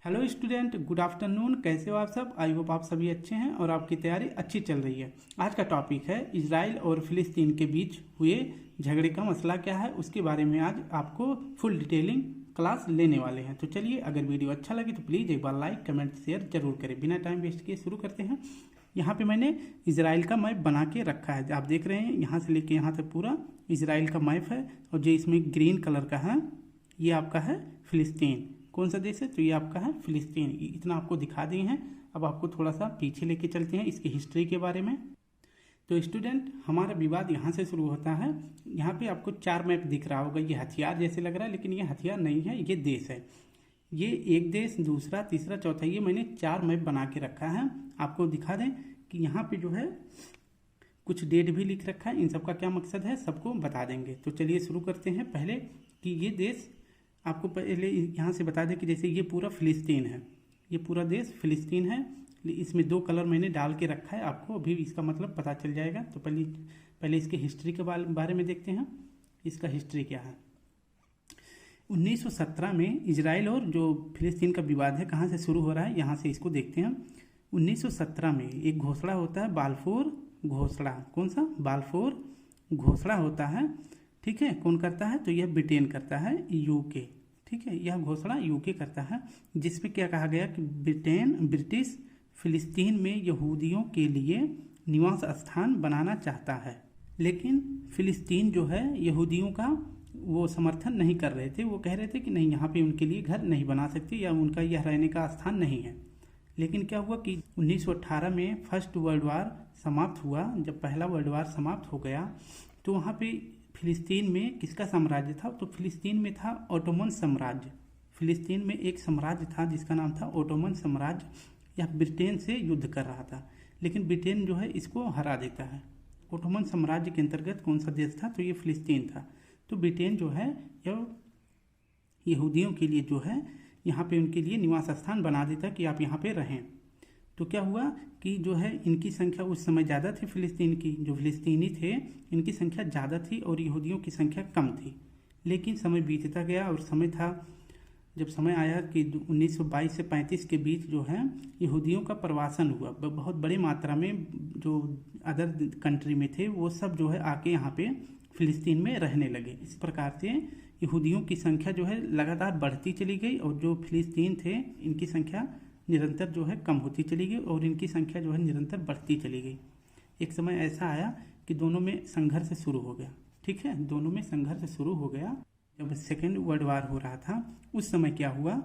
Hello student, good afternoon. कैसे हो आप सब? आई होप आप सभी अच्छे हैं और आपकी तैयारी अच्छी चल रही है। आज का टॉपिक है इजराइल और फिलिस्तीन के बीच हुए झगड़े का मसला क्या है, उसके बारे में आज आपको फुल डिटेलिंग क्लास लेने वाले हैं। तो चलिए, अगर वीडियो अच्छा लगे तो प्लीज़ एक बार लाइक कमेंट शेयर जरूर करें। बिना टाइम वेस्ट किए शुरू करते हैं। यहाँ पे मैंने इजराइल का मैप बना के रखा है, आप देख रहे हैं। यहाँ से लेके यहाँ तक पूरा इजराइल का मैप है और जो इसमें ग्रीन कलर का है ये आपका है फिलिस्तीन। कौन सा देश है? तो ये आपका है फिलिस्तीन। इतना आपको दिखा दिए हैं। अब आपको थोड़ा सा पीछे लेके चलते हैं इसकी हिस्ट्री के बारे में। तो स्टूडेंट, हमारा विवाद यहाँ से शुरू होता है। यहाँ पे आपको 4 मैप दिख रहा होगा। ये हथियार जैसे लग रहा है, लेकिन ये हथियार नहीं है, ये देश है। ये एक देश, दूसरा, तीसरा, चौथा, ये मैंने 4 मैप बना के रखा है। आपको दिखा दें कि यहाँ पे जो है कुछ डेट भी लिख रखा है। इन सबका क्या मकसद है सबको बता देंगे। तो चलिए शुरू करते हैं। पहले कि ये देश, आपको पहले यहाँ से बता दें कि जैसे ये पूरा फिलिस्तीन है, ये पूरा देश फिलिस्तीन है। इसमें 2 कलर मैंने डाल के रखा है, आपको अभी इसका मतलब पता चल जाएगा। तो पहले इसके हिस्ट्री के बारे में देखते हैं। इसका हिस्ट्री क्या है। 1917 में इजराइल और जो फिलिस्तीन का विवाद है कहाँ से शुरू हो रहा है, यहाँ से इसको देखते हैं। 1917 में एक घोषणा होता है, बाल्फोर घोषणा। कौन सा? बाल्फोर घोषणा होता है। ठीक है, कौन करता है? तो यह ब्रिटेन करता है, यूके। ठीक है, यह घोषणा यूके करता है, जिसमें क्या कहा गया कि ब्रिटिश फिलिस्तीन में यहूदियों के लिए निवास स्थान बनाना चाहता है। लेकिन फिलिस्तीन जो है यहूदियों का वो समर्थन नहीं कर रहे थे। वो कह रहे थे कि नहीं, यहाँ पे उनके लिए घर नहीं बना सकते या उनका यह रहने का स्थान नहीं है। लेकिन क्या हुआ कि 1918 में फर्स्ट वर्ल्ड वार समाप्त हुआ। जब पहला वर्ल्ड वार समाप्त हो गया तो वहाँ पे फिलिस्तीन में किसका साम्राज्य था? तो फिलिस्तीन में था ओटोमन साम्राज्य। फिलिस्तीन में एक साम्राज्य था जिसका नाम था ओटोमन साम्राज्य। यह ब्रिटेन से युद्ध कर रहा था, लेकिन ब्रिटेन जो है इसको हरा देता है। ओटोमन साम्राज्य के अंतर्गत कौन सा देश था? तो ये फिलिस्तीन था। तो ब्रिटेन जो है यह यहूदियों के लिए जो है यहाँ पे उनके लिए निवास स्थान बना देता कि आप यहाँ पे रहें। तो क्या हुआ कि जो है इनकी संख्या उस समय ज़्यादा थी, फिलिस्तीन की जो फिलिस्तीनी थे इनकी संख्या ज़्यादा थी और यहूदियों की संख्या कम थी। लेकिन समय बीतता गया और समय था, जब समय आया कि 1922 से 35 के बीच जो है यहूदियों का प्रवासन हुआ। बहुत बड़ी मात्रा में जो अदर कंट्री में थे वो सब जो है आके यहाँ पे फिलिस्तीन में रहने लगे। इस प्रकार से यहूदियों की संख्या जो है लगातार बढ़ती चली गई और जो फिलिस्तीन थे इनकी संख्या निरंतर जो है कम होती चली गई और इनकी संख्या जो है निरंतर बढ़ती चली गई। एक समय ऐसा आया कि दोनों में संघर्ष शुरू हो गया। ठीक है, दोनों में संघर्ष शुरू हो गया। जब सेकेंड वर्ल्ड वार हो रहा था उस समय क्या हुआ,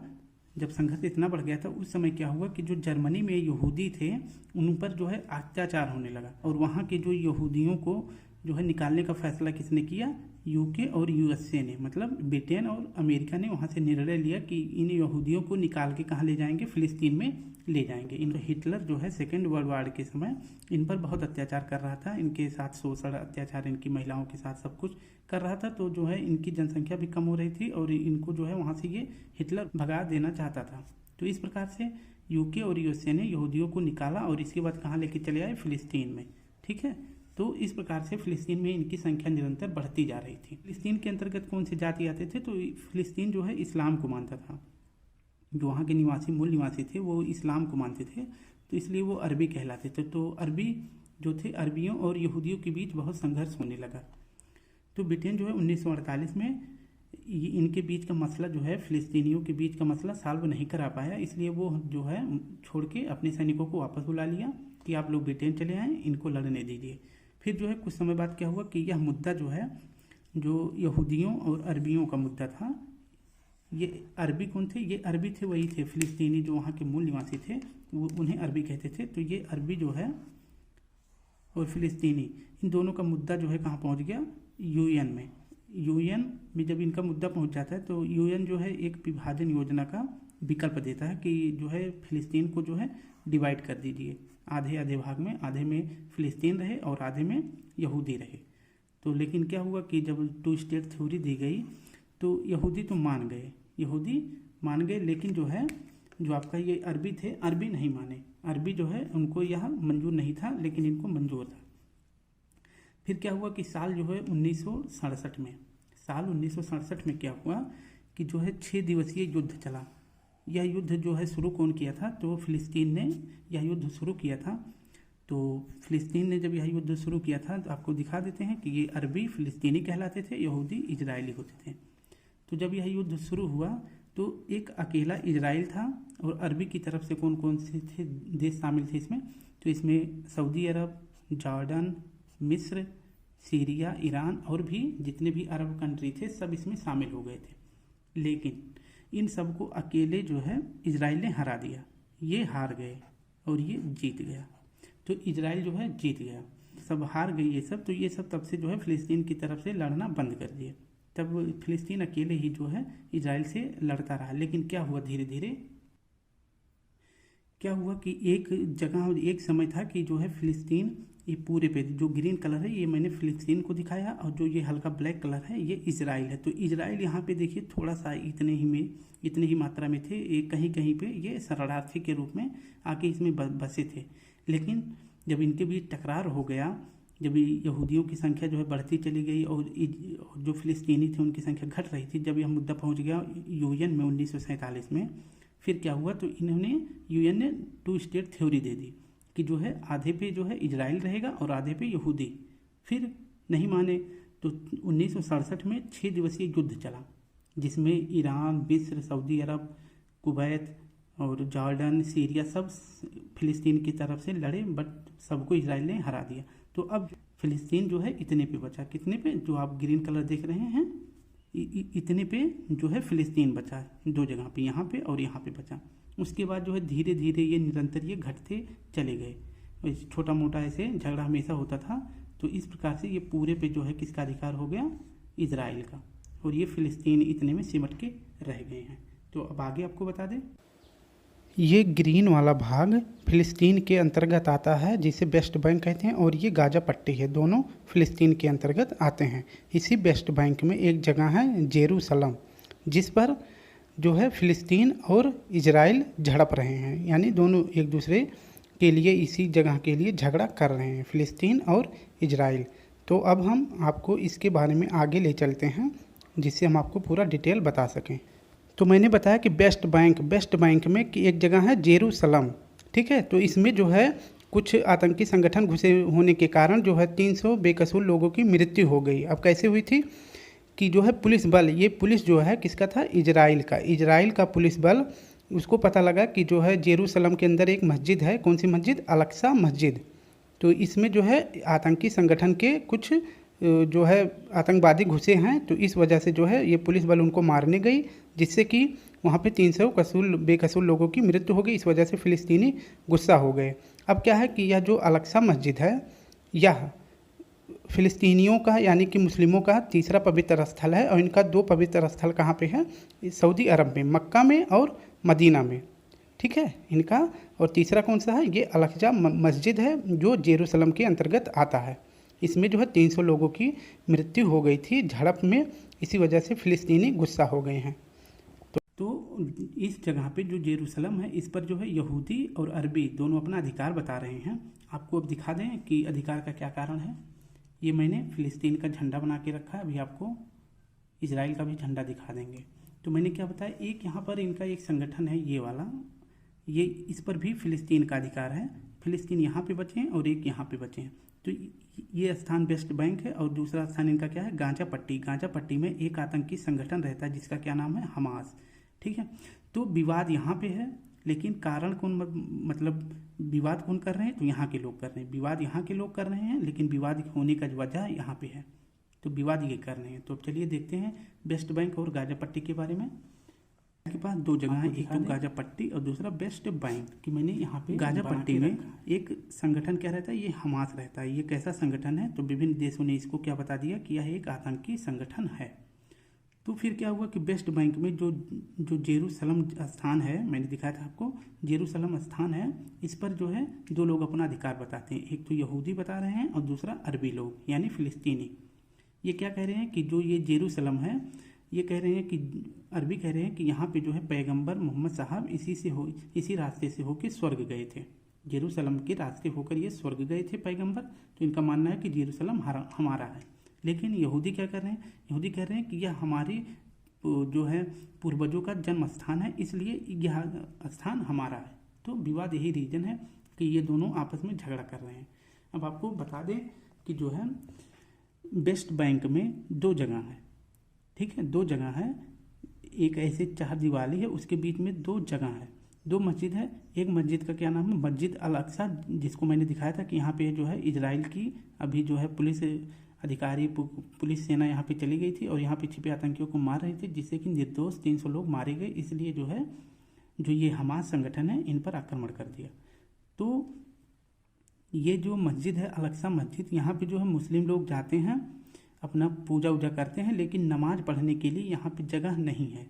जब संघर्ष इतना बढ़ गया था उस समय क्या हुआ कि जो जर्मनी में यहूदी थे उन पर जो है अत्याचार होने लगा और वहाँ के जो यहूदियों को जो है निकालने का फैसला किसने किया? यूके और यूएसए ने, मतलब ब्रिटेन और अमेरिका ने वहाँ से निर्णय लिया कि इन यहूदियों को निकाल के कहाँ ले जाएंगे? फिलिस्तीन में ले जाएंगे। इन हिटलर जो है सेकेंड वर्ल्ड वार के समय इन पर बहुत अत्याचार कर रहा था। इनके साथ शोषण, अत्याचार, इनकी महिलाओं के साथ सब कुछ कर रहा था। तो जो है इनकी जनसंख्या भी कम हो रही थी और इनको जो है वहाँ से ये हिटलर भगा देना चाहता था। तो इस प्रकार से यूके और यूएसए ने यहूदियों को निकाला और इसके बाद कहाँ लेके चले आए? फिलिस्तीन में। ठीक है, तो इस प्रकार से फिलिस्तीन में इनकी संख्या निरंतर बढ़ती जा रही थी। फिलिस्तीन के अंतर्गत कौन से जाति आते थे? तो फिलिस्तीन जो है इस्लाम को मानता था। जो वहाँ के निवासी, मूल निवासी थे वो इस्लाम को मानते थे, तो इसलिए वो अरबी कहलाते थे। तो अरबी जो थे, अरबियों और यहूदियों के बीच बहुत संघर्ष होने लगा। तो ब्रिटेन जो है 1948 में इनके बीच का मसला जो है, फिलिस्तीनियों के बीच का मसला सॉल्व नहीं करा पाया, इसलिए वो जो है छोड़ के अपने सैनिकों को वापस बुला लिया कि आप लोग ब्रिटेन चले आएँ, इनको लड़ने दीजिए। फिर जो है कुछ समय बाद क्या हुआ कि यह मुद्दा जो है, जो यहूदियों और अरबियों का मुद्दा था, ये अरबी कौन थे? ये अरबी थे, वही थे फिलिस्तीनी जो वहाँ के मूल निवासी थे, वो उन्हें अरबी कहते थे। तो ये अरबी जो है और फिलिस्तीनी, इन दोनों का मुद्दा जो है कहाँ पहुँच गया? यूएन में। यूएन में जब इनका मुद्दा पहुँच जाता है तो यूएन जो है एक विभाजन योजना का विकल्प देता है कि जो है फिलिस्तीन को जो है डिवाइड कर दीजिए आधे आधे भाग में, आधे में फिलिस्तीन रहे और आधे में यहूदी रहे। तो लेकिन क्या हुआ कि जब 2 स्टेट थ्योरी दी गई तो यहूदी तो मान गए, यहूदी मान गए, लेकिन जो है जो आपका ये अरबी थे, अरबी नहीं माने। अरबी जो है उनको यह मंजूर नहीं था, लेकिन इनको मंजूर था। फिर क्या हुआ कि साल जो है 1967 में, साल 1967 में क्या हुआ कि जो है 6 दिवसीय युद्ध चला। यह युद्ध जो है शुरू कौन किया था? तो फिलिस्तीन ने यह युद्ध शुरू किया था। तो फिलिस्तीन ने जब यह युद्ध शुरू किया था तो आपको दिखा देते हैं कि ये अरबी फिलिस्तीनी कहलाते थे, यहूदी इजरायली होते थे। तो जब यह युद्ध शुरू हुआ तो एक अकेला इजराइल था और अरबी की तरफ से कौन कौन से थे देश शामिल थे इसमें? तो इसमें सऊदी अरब, जॉर्डन, मिस्र, सीरिया, ईरान और भी जितने भी अरब कंट्री थे सब इसमें शामिल हो गए थे। लेकिन इन सबको अकेले जो है इजराइल ने हरा दिया। ये हार गए और ये जीत गया। तो इजराइल जो है जीत गया, सब हार गई ये सब। तो ये सब तब से जो है फिलिस्तीन की तरफ से लड़ना बंद कर दिए। तब फिलिस्तीन अकेले ही जो है इजराइल से लड़ता रहा। लेकिन क्या हुआ, धीरे धीरे क्या हुआ कि एक जगह एक समय था कि जो है फिलिस्तीन, ये पूरे पे जो ग्रीन कलर है ये मैंने फिलिस्तीन को दिखाया और जो ये हल्का ब्लैक कलर है ये इजराइल है। तो इजराइल यहाँ पे देखिए थोड़ा सा इतने ही मात्रा में थे, एक कहीं कहीं पे ये शरणार्थी के रूप में आके इसमें बसे थे। लेकिन जब इनके बीच टकरार हो गया, जब यहूदियों की संख्या जो है बढ़ती चली गई और जो फिलिस्तीनी थे उनकी संख्या घट रही थी, जब यह मुद्दा पहुंच गया यूएन में 1947 में, फिर क्या हुआ तो इन्होंने यूएन ने 2 स्टेट थ्योरी दे दी कि जो है आधे पे जो है इजराइल रहेगा और आधे पे यहूदी। फिर नहीं माने तो 1967 में 6 दिवसीय युद्ध चला जिसमें ईरान, मिस्र, सऊदी अरब, कुवैत और जॉर्डन, सीरिया सब फिलिस्तीन की तरफ से लड़े, बट सबको इजराइल ने हरा दिया। तो अब फिलिस्तीन जो है इतने पे बचा, कितने पे, जो आप ग्रीन कलर देख रहे हैं इतने पे जो है फिलिस्तीन बचा, 2 जगह पे, यहाँ पे और यहाँ पे बचा। उसके बाद जो है धीरे धीरे ये निरंतर ये घटते चले गए। छोटा मोटा ऐसे झगड़ा हमेशा होता था। तो इस प्रकार से ये पूरे पे जो है किसका अधिकार हो गया, इजराइल का, और ये फिलिस्तीन इतने में सिमट के रह गए हैं। तो अब आगे आपको बता दें, ये ग्रीन वाला भाग फिलिस्तीन के अंतर्गत आता है जिसे वेस्ट बैंक कहते हैं, और ये गाजा पट्टी है, दोनों फिलिस्तीन के अंतर्गत आते हैं। इसी वेस्ट बैंक में एक जगह है जेरूसलम, जिस पर जो है फिलिस्तीन और इजराइल झड़प रहे हैं, यानी दोनों एक दूसरे के लिए इसी जगह के लिए झगड़ा कर रहे हैं, फिलिस्तीन और इजराइल। तो अब हम आपको इसके बारे में आगे ले चलते हैं जिससे हम आपको पूरा डिटेल बता सकें। तो मैंने बताया कि वेस्ट बैंक में कि एक जगह है जेरूसलम, ठीक है। तो इसमें जो है कुछ आतंकी संगठन घुसे होने के कारण जो है 300 बेकसूर लोगों की मृत्यु हो गई। अब कैसे हुई थी कि जो है पुलिस बल, ये पुलिस जो है किसका था, इजराइल का पुलिस बल, उसको पता लगा कि जो है जेरूसलम के अंदर एक मस्जिद है, कौन सी मस्जिद, अल-अक्सा मस्जिद। तो इसमें जो है आतंकी संगठन के कुछ जो है आतंकवादी घुसे हैं। तो इस वजह से जो है ये पुलिस बल उनको मारने गई, जिससे कि वहाँ पे 300 बेकसूर लोगों की मृत्यु हो गई। इस वजह से फिलिस्तीनी गुस्सा हो गए। अब क्या है कि यह जो अल-अक्सा मस्जिद है यह फिलिस्तीनियों का यानी कि मुस्लिमों का तीसरा पवित्र स्थल है, और इनका 2 पवित्र स्थल कहाँ पे है, सऊदी अरब में, मक्का में और मदीना में, ठीक है इनका। और तीसरा कौन सा है, ये अल-अक्सा मस्जिद है जो जेरूसलम के अंतर्गत आता है। इसमें जो है 300 लोगों की मृत्यु हो गई थी झड़प में, इसी वजह से फिलिस्तीनी गुस्सा हो गए हैं। तो इस जगह पे जो जेरूसलम है इस पर जो है यहूदी और अरबी दोनों अपना अधिकार बता रहे हैं। आपको अब दिखा दें कि अधिकार का क्या कारण है। ये मैंने फिलिस्तीन का झंडा बना के रखा है, अभी आपको इजराइल का भी झंडा दिखा देंगे। तो मैंने क्या बताया, एक यहाँ पर इनका एक संगठन है ये वाला, ये इस पर भी फिलिस्तीन का अधिकार है। फिलिस्तीन यहाँ पे बचे हैं और एक यहाँ पे बचे हैं। तो ये स्थान वेस्ट बैंक है और दूसरा स्थान इनका क्या है, गाजा पट्टी में एक आतंकी संगठन रहता है जिसका क्या नाम है, हमास, ठीक है। तो विवाद यहाँ पे है, लेकिन कारण कौन, मतलब विवाद कौन कर रहे हैं, तो यहाँ के लोग कर रहे हैं, विवाद यहाँ के लोग कर रहे हैं, लेकिन विवाद होने का वजह यहाँ पे है, तो विवाद ये कर रहे हैं। तो अब चलिए देखते हैं वेस्ट बैंक और गाजा पट्टी के बारे में। के पास 2 जगह है, एक तो गाजा पट्टी और दूसरा वेस्ट बैंक। कि मैंने यहाँ पे गाजा पट्टी में एक संगठन क्या रहता है, ये हमास रहता है। ये कैसा संगठन है, तो विभिन्न देशों ने इसको क्या बता दिया कि यह एक आतंकी संगठन है। तो फिर क्या हुआ कि वेस्ट बैंक में जो जेरूसलम स्थान है, मैंने दिखाया था आपको, जेरूसलम स्थान है, इस पर जो है 2 लोग अपना अधिकार बताते हैं। एक तो यहूदी बता रहे हैं और दूसरा अरबी लोग यानी फिलिस्तीनी। ये क्या कह रहे हैं कि जो ये जेरूसलम है, ये कह रहे हैं कि अरबी कह रहे हैं कि यहाँ पे जो है पैगंबर मोहम्मद साहब इसी रास्ते से होकर स्वर्ग गए थे, जेरूसलम के रास्ते होकर ये स्वर्ग गए थे पैगंबर। तो इनका मानना है कि जेरूसलम हमारा है। लेकिन यहूदी क्या कर रहे हैं, यहूदी कह रहे हैं कि यह हमारी जो है पूर्वजों का जन्म स्थान है, इसलिए यह स्थान हमारा है। तो विवाद यही रीजन है कि ये दोनों आपस में झगड़ा कर रहे हैं। अब आपको बता दें कि जो है वेस्ट बैंक में 2 जगह है, ठीक है, 2 जगह है। एक ऐसे 4 दीवारी है, उसके बीच में 2 जगह है, 2 मस्जिद है। एक मस्जिद का क्या नाम है, मस्जिद अल अक्सा, जिसको मैंने दिखाया था कि यहाँ पे जो है इजराइल की अभी जो है पुलिस अधिकारी, पुलिस सेना यहाँ पे चली गई थी और यहाँ पे छिपे आतंकियों को मार रही थी, जिससे कि निर्दोष 300 लोग मारे गए। इसलिए जो है जो ये हमास संगठन है इन पर आक्रमण कर दिया। तो ये जो मस्जिद है अल अक्सा मस्जिद, यहाँ पे जो है मुस्लिम लोग जाते हैं, अपना पूजा वूजा करते हैं, लेकिन नमाज पढ़ने के लिए यहाँ पे जगह नहीं है।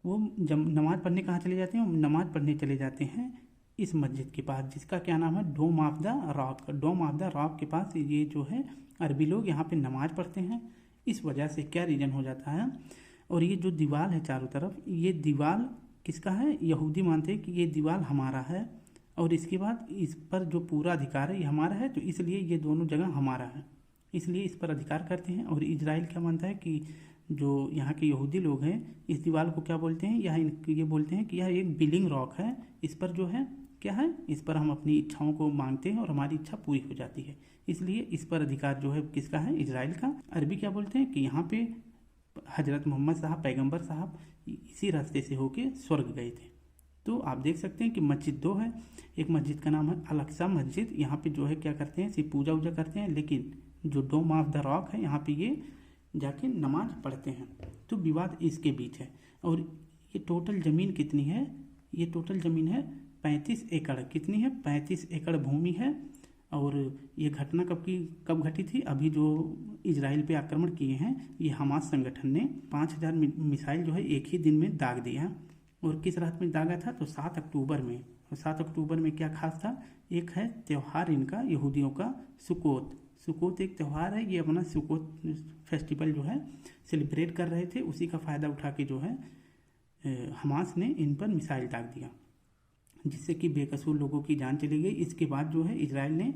वो जब नमाज पढ़ने कहाँ चले जाते हैं, नमाज पढ़ने चले जाते हैं इस मस्जिद के पास, जिसका क्या नाम है, Dome of the Rock. Dome of the Rock के पास ये जो है अरबी लोग यहाँ पे नमाज पढ़ते हैं। इस वजह से क्या रीजन हो जाता है। और ये जो दीवार है चारों तरफ, ये दीवार किसका है, यहूदी मानते हैं कि ये दीवार हमारा है और इसके बाद इस पर जो पूरा अधिकार है ये हमारा है, तो इसलिए ये दोनों जगह हमारा है, इसलिए इस पर अधिकार करते हैं। और इजराइल क्या मानता है कि जो यहाँ के यहूदी लोग हैं इस दीवार को क्या बोलते हैं, ये बोलते हैं कि यह एक बिलिंग रॉक है, इस पर जो है क्या है, इस पर हम अपनी इच्छाओं को मांगते हैं और हमारी इच्छा पूरी हो जाती है, इसलिए इस पर अधिकार जो है किसका है, इजराइल का। अरबी क्या बोलते हैं कि यहाँ पे हजरत मोहम्मद साहब, पैगंबर साहब इसी रास्ते से होके स्वर्ग गए थे। तो आप देख सकते हैं कि मस्जिद 2 है। एक मस्जिद का नाम है अल अक्सा मस्जिद, यहाँ पे जो है क्या करते हैं, सिर्फ पूजा वूजा करते हैं, लेकिन जो डोम ऑफ द रॉक है यहाँ पे ये जाके नमाज पढ़ते हैं। तो विवाद इसके बीच है। और ये टोटल ज़मीन कितनी है, ये टोटल ज़मीन है 35 एकड़। कितनी है, 35 एकड़ भूमि है। और ये घटना कब घटी थी, अभी जो इजराइल पे आक्रमण किए हैं ये हमास संगठन ने 5000 मिसाइल जो है एक ही दिन में दाग दिया। और किस रात में दागा था, तो 7 अक्टूबर में। और 7 अक्टूबर में क्या खास था, एक है त्यौहार इनका यहूदियों का सुकोत। सुकोत एक त्यौहार है, ये अपना सुकोत फेस्टिवल जो है सेलिब्रेट कर रहे थे, उसी का फ़ायदा उठा के जो है हमास ने इन पर मिसाइल दाग दिया, जिससे कि बेकसूर लोगों की जान चली गई। इसके बाद जो है इजराइल ने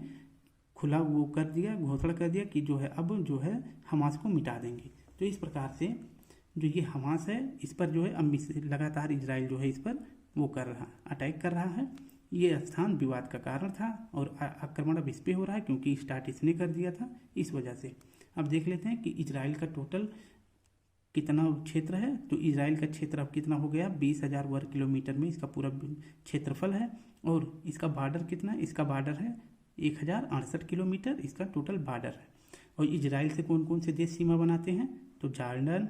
खुला वो कर दिया, घोषणा कर दिया कि जो है अब जो है हमास को मिटा देंगे। तो इस प्रकार से जो ये हमास है इस पर जो है अब लगातार इजराइल जो है इस पर वो कर रहा, अटैक कर रहा है। ये स्थान विवाद का कारण था और आक्रमण अब इस पे हो रहा है क्योंकि स्टार्ट इसने कर दिया था, इस वजह से। अब देख लेते हैं कि इजराइल का टोटल कितना क्षेत्र है। तो इजराइल का क्षेत्र अब कितना हो गया, 20,000 वर्ग किलोमीटर में इसका पूरा क्षेत्रफल है। और इसका बॉर्डर कितना है, इसका बॉर्डर है 1068 किलोमीटर, इसका टोटल बॉर्डर है। और इजराइल से कौन कौन से देश सीमा बनाते हैं, तो जॉर्डन,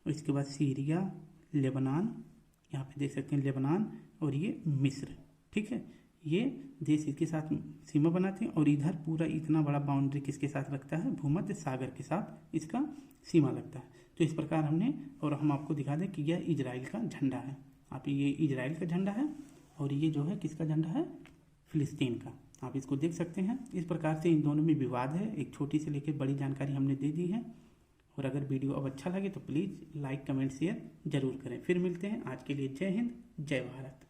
और इसके बाद सीरिया, लेबनान, यहाँ पे देख सकते हैं लेबनान, और ये मिस्र, ठीक है, ये देश इसके साथ सीमा बनाते हैं। और इधर पूरा इतना बड़ा बाउंड्री किसके साथ लगता है, भूमध्य सागर के साथ इसका सीमा लगता है। तो इस प्रकार हमने, और हम आपको दिखा दें कि यह इजराइल का झंडा है। आप ये इजराइल का झंडा है और ये जो है किसका झंडा है, फिलिस्तीन का। आप इसको देख सकते हैं। इस प्रकार से इन दोनों में विवाद है। एक छोटी से लेकर बड़ी जानकारी हमने दे दी है। और अगर वीडियो अब अच्छा लगे तो प्लीज़ लाइक, कमेंट, शेयर जरूर करें। फिर मिलते हैं। आज के लिए जय हिंद, जय भारत।